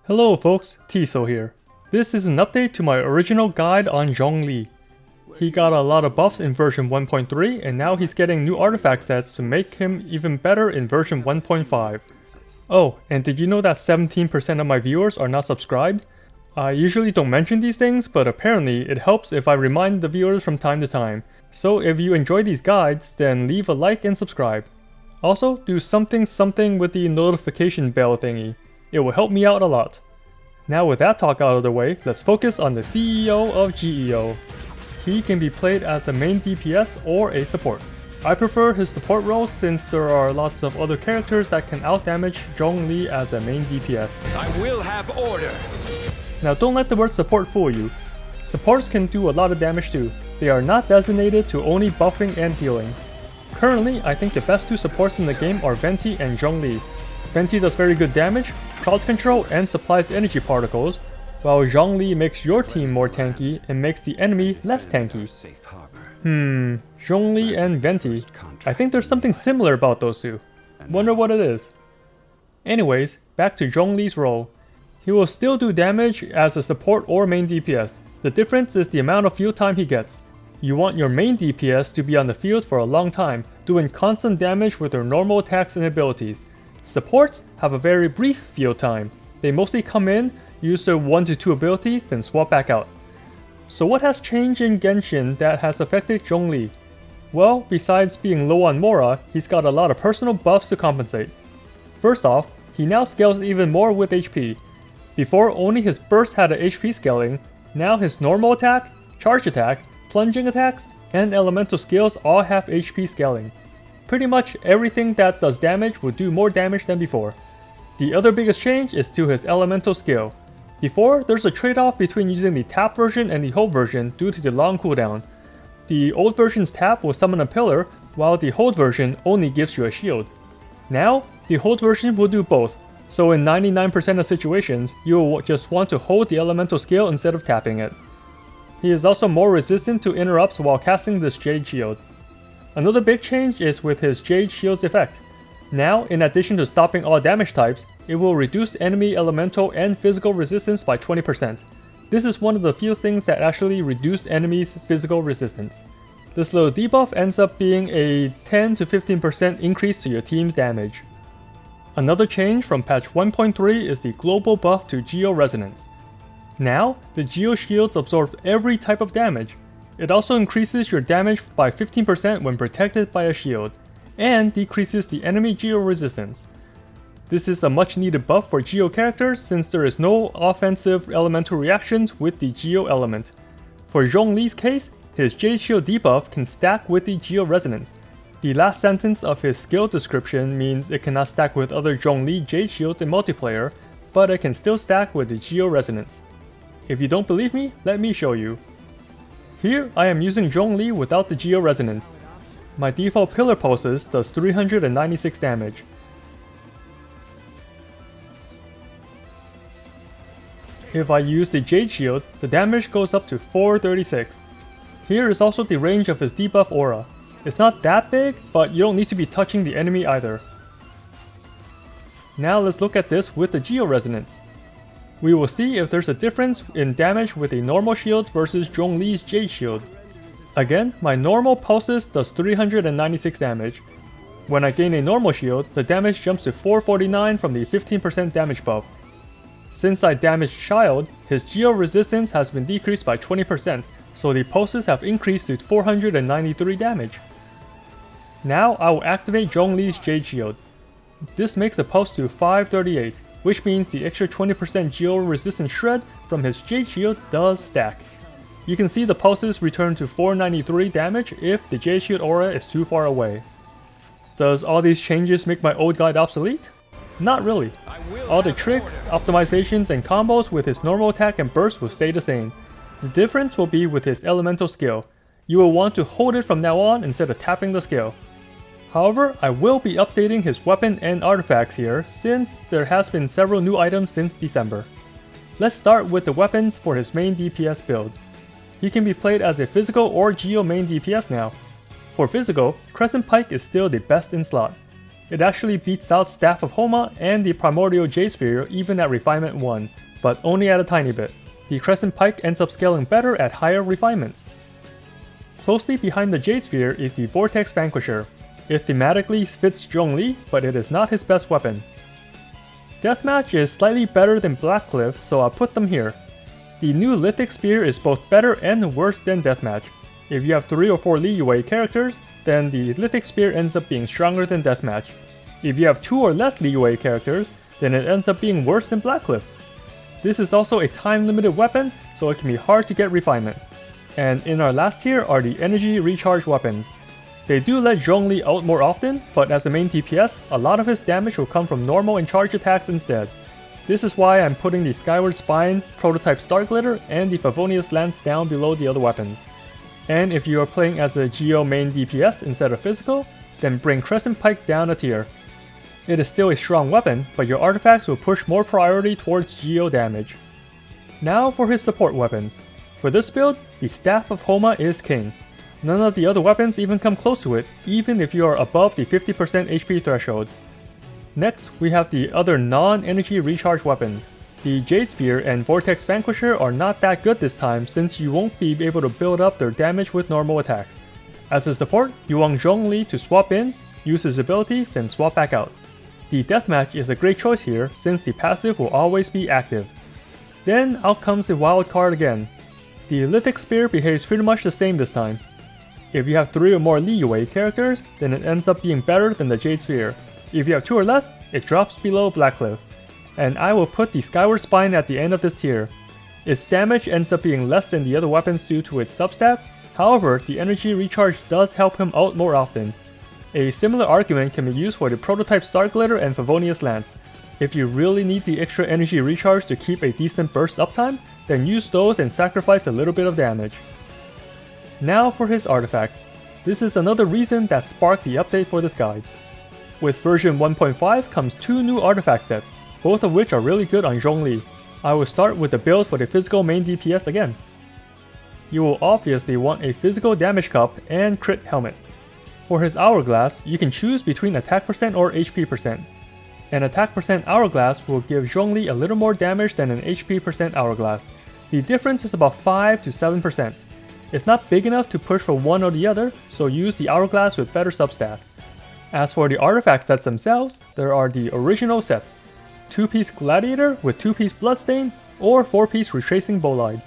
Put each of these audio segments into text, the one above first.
Hello folks, Tiso here. This is an update to my original guide on Zhongli. He got a lot of buffs in version 1.3 and now he's getting new artifact sets to make him even better in version 1.5. Oh, and did you know that 17% of my viewers are not subscribed? I usually don't mention these things, but apparently it helps if I remind the viewers from time to time. So if you enjoy these guides, then leave a like and subscribe. Also, do something with the notification bell thingy. It will help me out a lot. Now with that talk out of the way, let's focus on the CEO of GEO. He can be played as a main DPS or a support. I prefer his support role since there are lots of other characters that can outdamage Zhongli as a main DPS. I will have order! Now don't let the word support fool you. Supports can do a lot of damage too. They are not designated to only buffing and healing. Currently, I think the best two supports in the game are Venti and Zhongli. Venti does very good damage, crowd control, and supplies energy particles, while Zhongli makes your team more tanky and makes the enemy less tanky. Zhongli and Venti. I think there's something similar about those two. Wonder what it is. Anyways, back to Zhongli's role. He will still do damage as a support or main DPS. The difference is the amount of field time he gets. You want your main DPS to be on the field for a long time, doing constant damage with their normal attacks and abilities. Supports have a very brief field time. They mostly come in, use their 1 to 2 abilities, then swap back out. So what has changed in Genshin that has affected Zhongli? Well, besides being low on Mora, he's got a lot of personal buffs to compensate. First off, he now scales even more with HP. Before, only his burst had a HP scaling. Now his normal attack, charge attack, plunging attacks, and elemental skills all have HP scaling. Pretty much everything that does damage will do more damage than before. The other biggest change is to his elemental skill. Before, there's a trade-off between using the tap version and the hold version due to the long cooldown. The old version's tap will summon a pillar, while the hold version only gives you a shield. Now, the hold version will do both, so in 99% of situations, you will just want to hold the elemental skill instead of tapping it. He is also more resistant to interrupts while casting this Jade shield. Another big change is with his Jade shield's effect. Now, in addition to stopping all damage types, it will reduce enemy elemental and physical resistance by 20%. This is one of the few things that actually reduce enemies' physical resistance. This little debuff ends up being a 10 to 15% increase to your team's damage. Another change from patch 1.3 is the global buff to Geo Resonance. Now, the Geo shields absorb every type of damage. It also increases your damage by 15% when protected by a shield, and decreases the enemy Geo resistance. This is a much needed buff for Geo characters since there is no offensive elemental reactions with the Geo element. For Zhongli's case, his Jade shield debuff can stack with the Geo resonance. The last sentence of his skill description means it cannot stack with other Zhongli Jade shields in multiplayer, but it can still stack with the Geo resonance. If you don't believe me, let me show you. Here I am using Zhongli without the Geo resonance. My default pillar pulses does 396 damage. If I use the Jade shield, the damage goes up to 436. Here is also the range of his debuff aura. It's not that big, but you don't need to be touching the enemy either. Now let's look at this with the Geo resonance. We will see if there's a difference in damage with a normal shield versus Zhongli's Jade shield. Again, my normal pulses does 396 damage. When I gain a normal shield, the damage jumps to 449 from the 15% damage buff. Since I damaged Child, his Geo resistance has been decreased by 20%, so the pulses have increased to 493 damage. Now I will activate Zhongli's Jade shield. This makes the pulse to 538, which means the extra 20% Geo resistance shred from his Jade shield does stack. You can see the pulses return to 493 damage if the Jade shield aura is too far away. Does all these changes make my old guide obsolete? Not really. All the tricks, optimizations, and combos with his normal attack and burst will stay the same. The difference will be with his elemental skill. You will want to hold it from now on instead of tapping the skill. However, I will be updating his weapon and artifacts here since there has been several new items since December. Let's start with the weapons for his main DPS build. He can be played as a physical or Geo main DPS now. For physical, Crescent Pike is still the best in slot. It actually beats out Staff of Homa and the Primordial Jade Spear even at Refinement 1, but only at a tiny bit. The Crescent Pike ends up scaling better at higher refinements. Closely behind the Jade Spear is the Vortex Vanquisher. It thematically fits Zhongli, but it is not his best weapon. Deathmatch is slightly better than Blackcliff, so I'll put them here. The new Lithic Spear is both better and worse than Deathmatch. If you have 3 or 4 Liyue characters, then the Lithic Spear ends up being stronger than Deathmatch. If you have 2 or less Liyue characters, then it ends up being worse than Blackcliff. This is also a time-limited weapon, so it can be hard to get refinements. And in our last tier are the Energy Recharge Weapons. They do let Zhongli out more often, but as a main DPS, a lot of his damage will come from normal and charge attacks instead. This is why I'm putting the Skyward Spine, Prototype Starglitter, and the Favonius Lance down below the other weapons. And if you are playing as a Geo main DPS instead of physical, then bring Crescent Pike down a tier. It is still a strong weapon, but your artifacts will push more priority towards Geo damage. Now for his support weapons. For this build, the Staff of Homa is king. None of the other weapons even come close to it, even if you are above the 50% HP threshold. Next, we have the other non-energy recharge weapons. The Jade Spear and Vortex Vanquisher are not that good this time since you won't be able to build up their damage with normal attacks. As a support, you want Zhongli to swap in, use his abilities, then swap back out. The Deathmatch is a great choice here since the passive will always be active. Then out comes the wild card again. The Lithic Spear behaves pretty much the same this time. If you have 3 or more Liyue characters, then it ends up being better than the Jade Spear. If you have 2 or less, it drops below Blackcliff. And I will put the Skyward Spine at the end of this tier. Its damage ends up being less than the other weapons due to its substat, however, the energy recharge does help him out more often. A similar argument can be used for the Prototype Starglitter and Favonius Lance. If you really need the extra energy recharge to keep a decent burst uptime, then use those and sacrifice a little bit of damage. Now for his artifacts. This is another reason that sparked the update for this guide. With version 1.5 comes 2 new artifact sets, both of which are really good on Zhongli. I will start with the build for the physical main DPS again. You will obviously want a physical damage cup and crit helmet. For his hourglass, you can choose between attack percent or HP percent. An attack percent hourglass will give Zhongli a little more damage than an HP percent hourglass. The difference is about 5 to 7%. It's not big enough to push for one or the other, so use the hourglass with better substats. As for the artifact sets themselves, there are the original sets. 2-piece Gladiator with 2-piece Bloodstain, or 4-piece Retracing Bolide.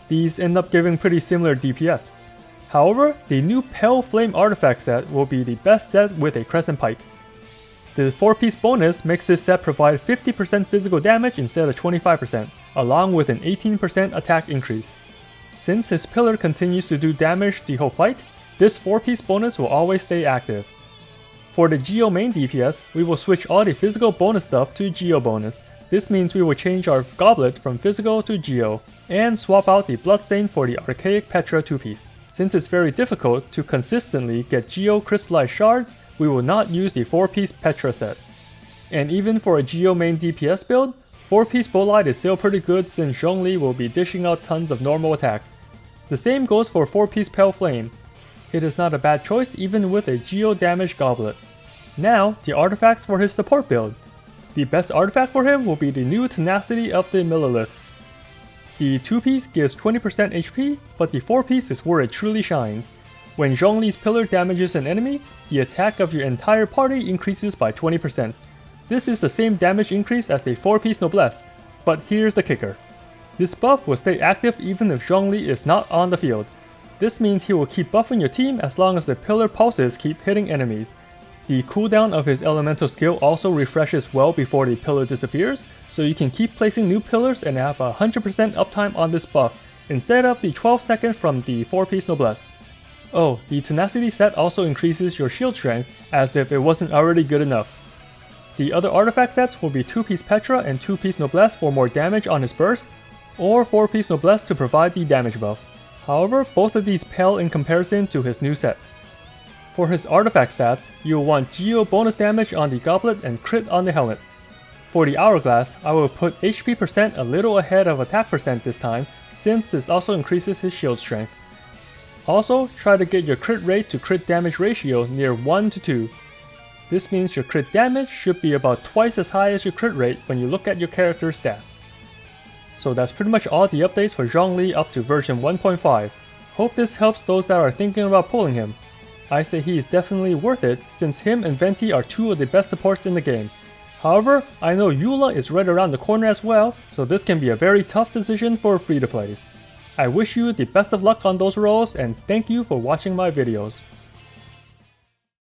These end up giving pretty similar DPS. However, the new Pale Flame artifact set will be the best set with a Crescent Pike. The 4-piece bonus makes this set provide 50% physical damage instead of 25%, along with an 18% attack increase. Since his pillar continues to do damage the whole fight, this 4-piece bonus will always stay active. For the Geo main DPS, we will switch all the physical bonus stuff to Geo bonus. This means we will change our goblet from physical to Geo, and swap out the Bloodstain for the Archaic Petra 2-piece. Since it's very difficult to consistently get Geo crystallized shards, we will not use the 4-piece Petra set. And even for a Geo main DPS build, 4-piece Bolide is still pretty good since Zhongli will be dishing out tons of normal attacks. The same goes for 4-piece Pale Flame. It is not a bad choice even with a Geo damage goblet. Now, the artifacts for his support build. The best artifact for him will be the new Tenacity of the Millilith. The 2-piece gives 20% HP, but the 4-piece is where it truly shines. When Zhongli's pillar damages an enemy, the attack of your entire party increases by 20%. This is the same damage increase as the 4-piece Noblesse, but here's the kicker. This buff will stay active even if Zhongli is not on the field. This means he will keep buffing your team as long as the pillar pulses keep hitting enemies. The cooldown of his elemental skill also refreshes well before the pillar disappears, so you can keep placing new pillars and have 100% uptime on this buff, instead of the 12 seconds from the 4-piece Noblesse. Oh, the Tenacity set also increases your shield strength, as if it wasn't already good enough. The other artifact sets will be 2-piece Petra and 2-piece Noblesse for more damage on his burst, or 4-piece Noblesse to provide the damage buff. However, both of these pale in comparison to his new set. For his artifact stats, you will want Geo bonus damage on the goblet and crit on the helmet. For the hourglass, I will put HP percent a little ahead of attack percent this time, since this also increases his shield strength. Also, try to get your crit rate to crit damage ratio near 1 to 2. This means your crit damage should be about twice as high as your crit rate when you look at your character's stats. So that's pretty much all the updates for Zhongli up to version 1.5. Hope this helps those that are thinking about pulling him. I say he is definitely worth it since him and Venti are two of the best supports in the game. However, I know Eula is right around the corner as well, so this can be a very tough decision for free-to-plays. I wish you the best of luck on those roles and thank you for watching my videos.